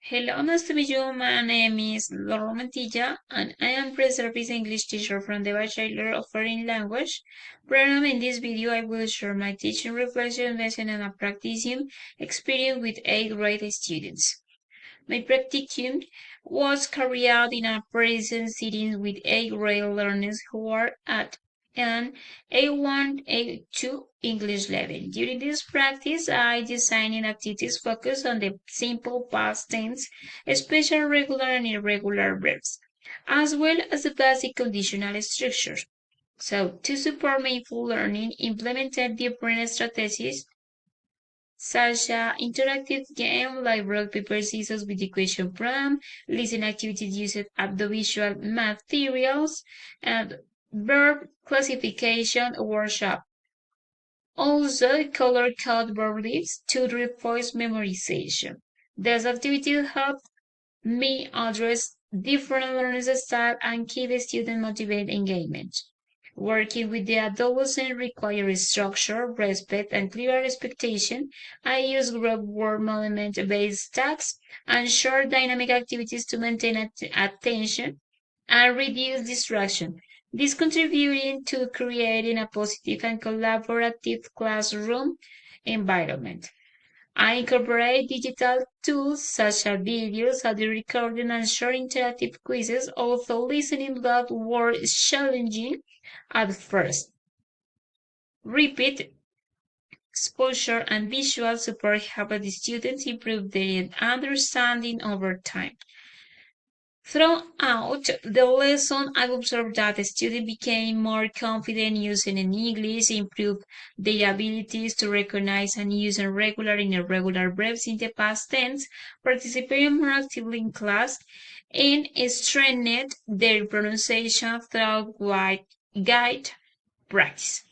Hello, nice to meet you. My name is Laura Mantilla, and I am pre-service English teacher from the Bachelor of Foreign Language program. In this video, I will share my teaching reflection lesson and a practicing experience with 8th grade students. My practicum was carried out in a present sitting with 8th grade learners who are at an A1, A2 English level. During this practice, I designed activities focused on the simple past tense, especially regular and irregular verbs, as well as the basic conditional structures. So, to support mindful learning, implemented different strategies such as interactive game like rock, paper, scissors with the question problem, listening activities used audiovisual materials, and verb classification workshop. Also, color-coded verb lists to reinforce memorization. These activities help me address different learning styles and keep student motivated engagement. Working with the adolescent requires structure, respect, and clear expectation. I use group work element-based tasks and short dynamic activities to maintain attention and reduce distraction. This contributing to creating a positive and collaborative classroom environment. I incorporate digital tools such as videos, audio recording, and short interactive quizzes, although listening loud was challenging at first. Repeat exposure and visual support help the students improve their understanding over time. Throughout the lesson, I observed that the student became more confident using English, improved their abilities to recognize and use regular and irregular verbs in the past tense, participating more actively in class, and strengthened their pronunciation through guide practice.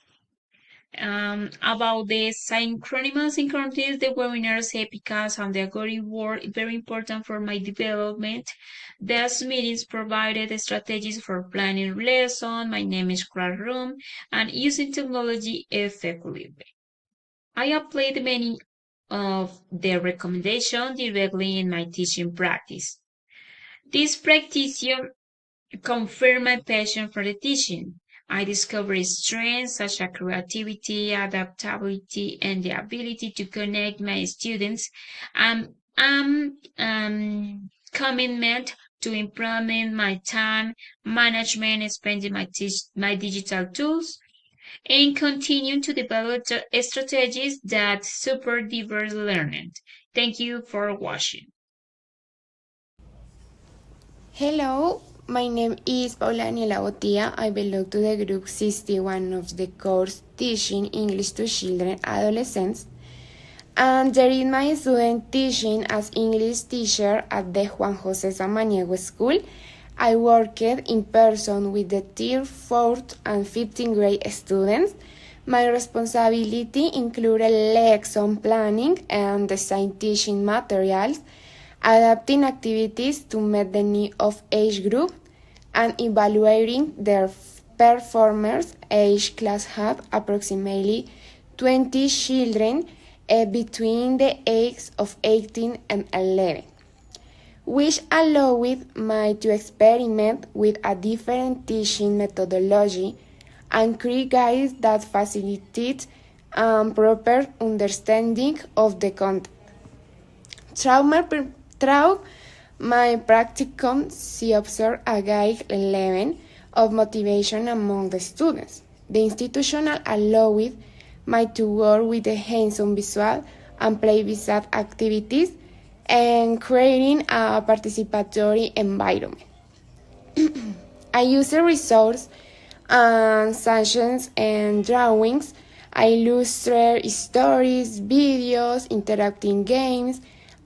About the synchronous synchronous, the webinars, epicas, and the algorithm were very important for my development. These meetings provided strategies for planning lesson, my name is classroom, and using technology effectively. I applied many of the recommendations directly in my teaching practice. This practice confirmed my passion for the teaching. I discovered strengths such as creativity, adaptability, and the ability to connect my students. Commitment to improving my time management, spending my digital tools, and continue to develop strategies that support diverse learning. Thank you for watching. Hello, my name is Paula Daniela Botia. I belong to the group 61 of the course Teaching English to Children Adolescents. And during my student teaching as English teacher at the Juan José Samaniego School, I worked in person with the 3rd, 4th, and 15th grade students. My responsibility included lesson planning and design teaching materials, adapting activities to meet the need of age group, and evaluating their performance. Each class had approximately 20 children between the ages of 18 and 11, which allowed me to experiment with a different teaching methodology and create guides that facilitate proper understanding of the content. Through my practicum, she observed a guide level of motivation among the students. The institutional allowed me to work with the hands-on visual and play-based activities and creating a participatory environment. I use a resource and sessions and drawings. I illustrate stories, videos, interacting games,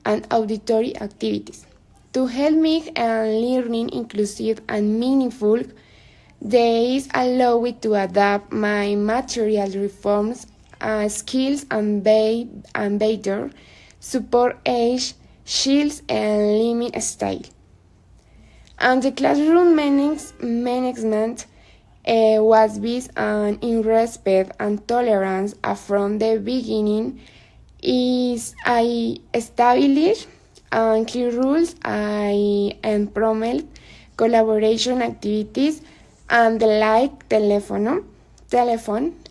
and auditory activities. To help make learning inclusive and meaningful, these allow me to adapt my material reforms, skills, and better support age, skills, and limit style. And the classroom management was based on in respect and tolerance from the beginning. Is I established and clear rules. I promote collaboration activities and the like telephone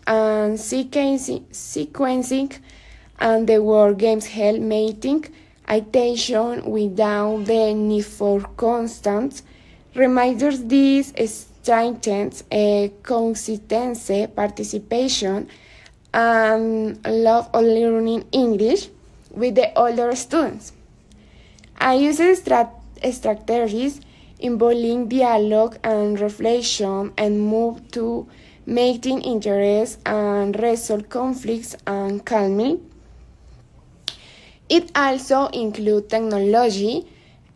and sequencing and the word games help making attention without the need for constant reminders. This strengthens consistency, participation, and love of learning English with the older students. I use strategies involving dialogue and reflection and move to making interest and resolve conflicts and calming. It also includes technology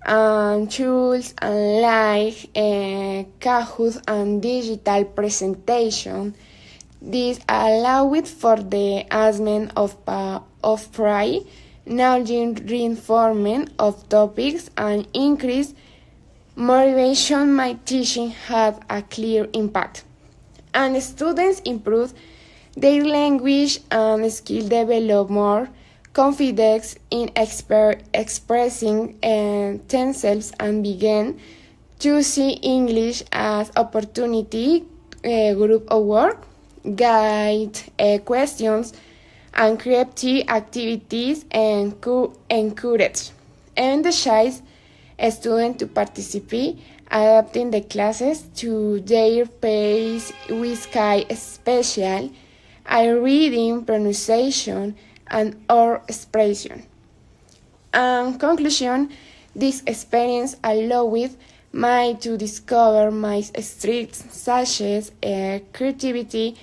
and tools and like Kahoot and digital presentation. This allowed for the advancement of prior knowledge, reinforcement of topics, and increased motivation. My teaching had a clear impact, and students improved their language and skill, develop more confidence in expressing themselves, and began to see English as opportunity, group of work, guide questions, and creative activities, and encourage and the shy students to participate, adapting the classes to their pace with Sky special, reading, pronunciation, and or expression. And conclusion, this experience allowed me to discover my strengths such as creativity,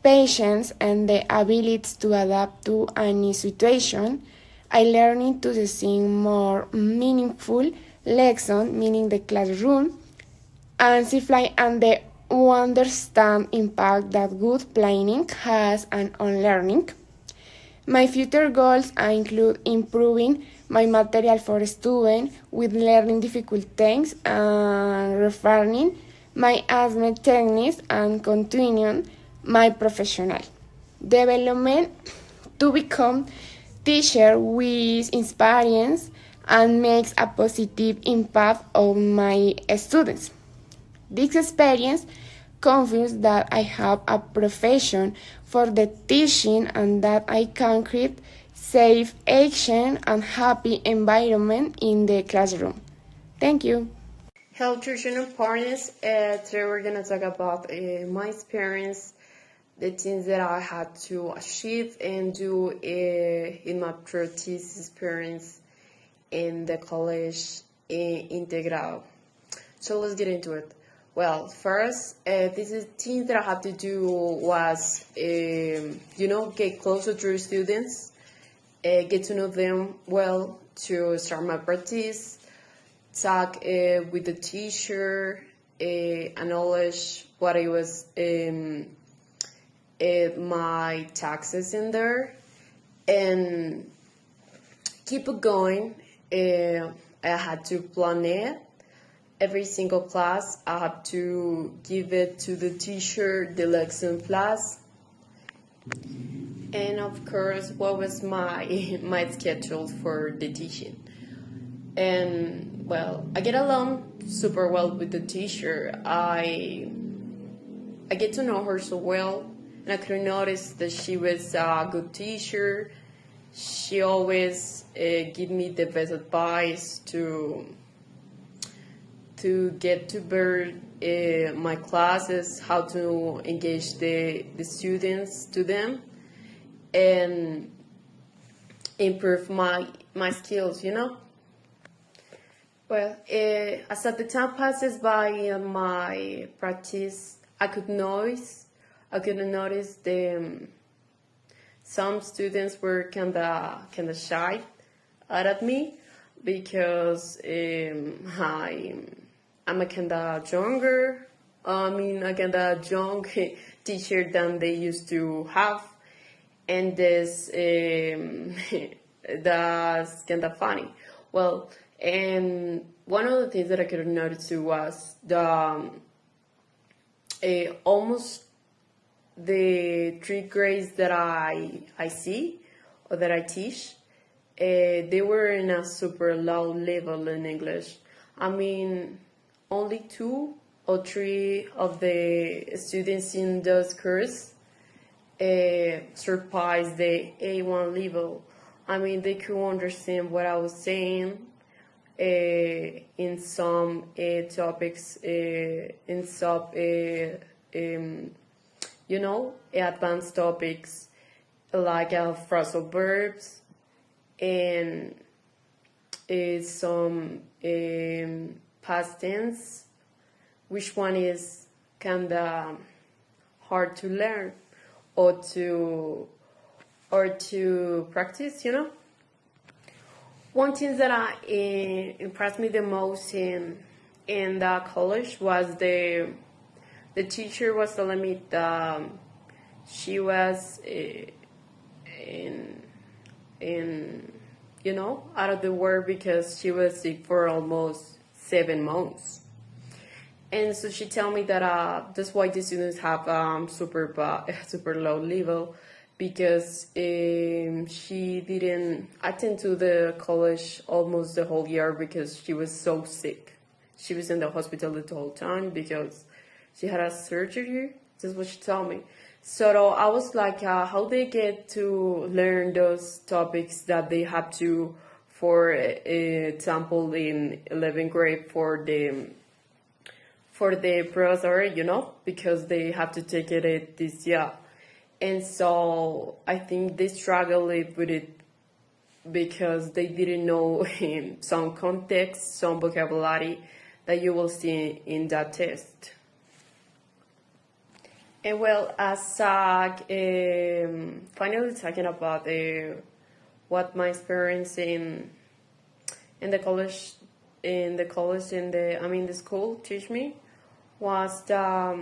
patience, and the ability to adapt to any situation. I learned to sing more meaningful lesson, meaning the classroom, and simply and the understand impact that good planning has on learning. My future goals include improving my material for students with learning difficult things and refining my assessment techniques and continuing my professional development to become teacher with experience and makes a positive impact on my students. This experience confirms that I have a profession for the teaching and that I can create safe action and happy environment in the classroom. Thank you. Hello, children and parents. Today we're going to talk about my experience, the things that I had to achieve and do in my practice experience in the college Integral. So let's get into it. Well, first, this is things that I had to do was, get closer to students, get to know them well, to start my practice, talk with the teacher, acknowledge what I was my taxes in there, and keep it going. I had to plan it. Every single class, I have to give it to the teacher, the lesson class. And of course, what was my my schedule for the teaching? And well, I get along super well with the teacher. I get to know her so well, and I could notice that she was a good teacher. She always give me the best advice to get to better my classes, how to engage the students to them, and improve my skills, Well, as the time passes by in my practice, I could notice the some students were kinda shy at me because I'm a kinda younger. A kinda young teacher than they used to have, and this that's kinda funny. Well, and one of the things that I could notice too was the almost the 3 grades that I see or that I teach, they were in a super low level in English. I mean, only 2 or 3 of the students in those course surpassed the A1 level. I mean, they could understand what I was saying in some topics, in some, advanced topics like phrasal verbs and some past tense, which one is kind of hard to learn or to practice. One thing that impressed me the most in the college was the teacher was telling me that she was out of the work because she was sick for almost 7 months. And so she told me that that's why the students have super low level, because she didn't attend to the college almost the whole year because she was so sick. She was in the hospital the whole time because she had a surgery. That's what she told me. So I was like, how they get to learn those topics that they have to, for example, in 11th grade for the professor, because they have to take it this year. And so I think they struggle with it because they didn't know some context, some vocabulary that you will see in that test. And well, as finally talking about what my experience in the college, the school teach me was I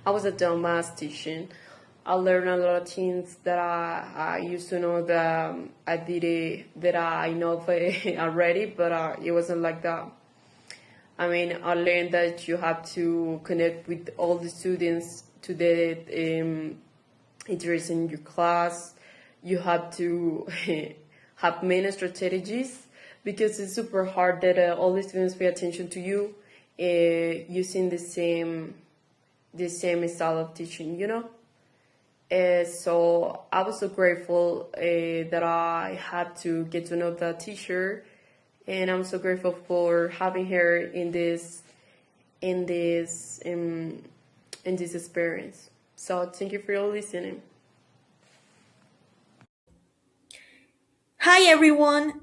was a dumbass teaching. I learned a lot of things that I used to know that I did it, that I know already, but it wasn't like that. I mean, I learned that you have to connect with all the students to the interest in your class. You have to have many strategies because it's super hard that all the students pay attention to you using the same style of teaching. So I was so grateful that I had to get to know the teacher. And I'm so grateful for having her in this experience. So thank you for your listening. Hi everyone,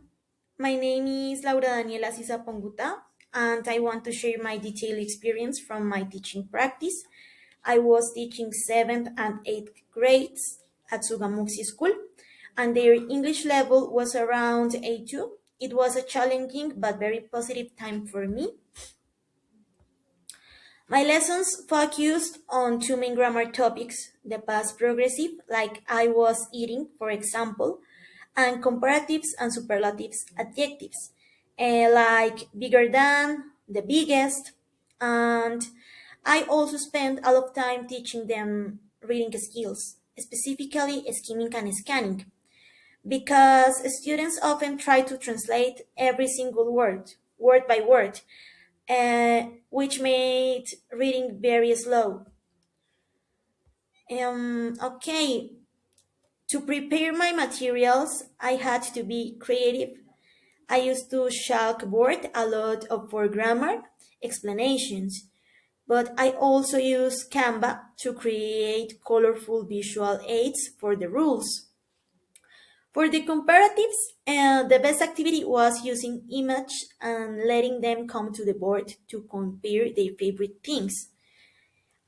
my name is Laura Daniela Sisa Ponguta, and I want to share my detailed experience from my teaching practice. I was teaching 7th and 8th grades at Sugamuxi School, and their English level was around A2. It was a challenging but very positive time for me. My lessons focused on 2 main grammar topics, the past progressive, like I was eating, for example, and comparatives and superlatives adjectives, like bigger than, the biggest, and I also spent a lot of time teaching them reading skills, specifically skimming and scanning, because students often try to translate every single word, word by word, which made reading very slow. Okay, to prepare my materials, I had to be creative. I used to chalkboard a lot of for grammar explanations, but I also use Canva to create colorful visual aids for the rules. For the comparatives, the best activity was using image and letting them come to the board to compare their favorite things.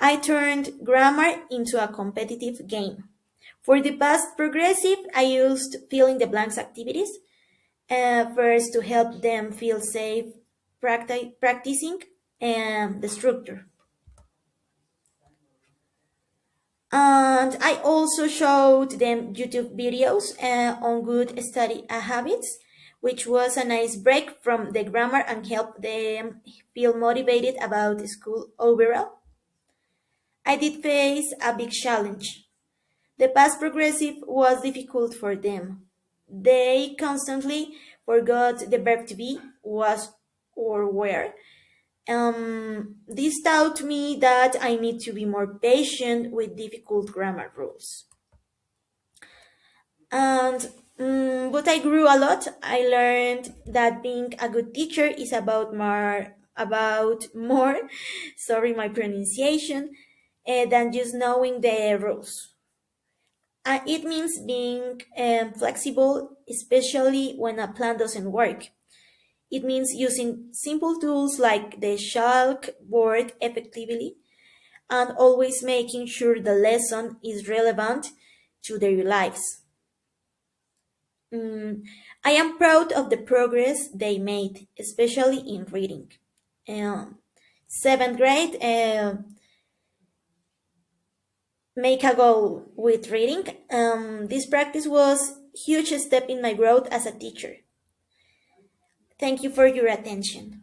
I turned grammar into a competitive game. For the past progressive, I used fill in the blanks activities, first to help them feel safe practicing the structure. And I also showed them YouTube videos on good study habits, which was a nice break from the grammar and helped them feel motivated about school overall. I did face a big challenge. The past progressive was difficult for them They constantly forgot the verb to be, was, or were. This taught me that I need to be more patient with difficult grammar rules. And but I grew a lot. I learned that being a good teacher is about more sorry my pronunciation than just knowing the rules. It means being flexible, especially when a plan doesn't work. It means using simple tools like the chalkboard effectively and always making sure the lesson is relevant to their lives. Mm, I am proud of the progress they made, especially in reading. Um, Seventh grade, make a goal with reading. This practice was huge step in my growth as a teacher. Thank you for your attention.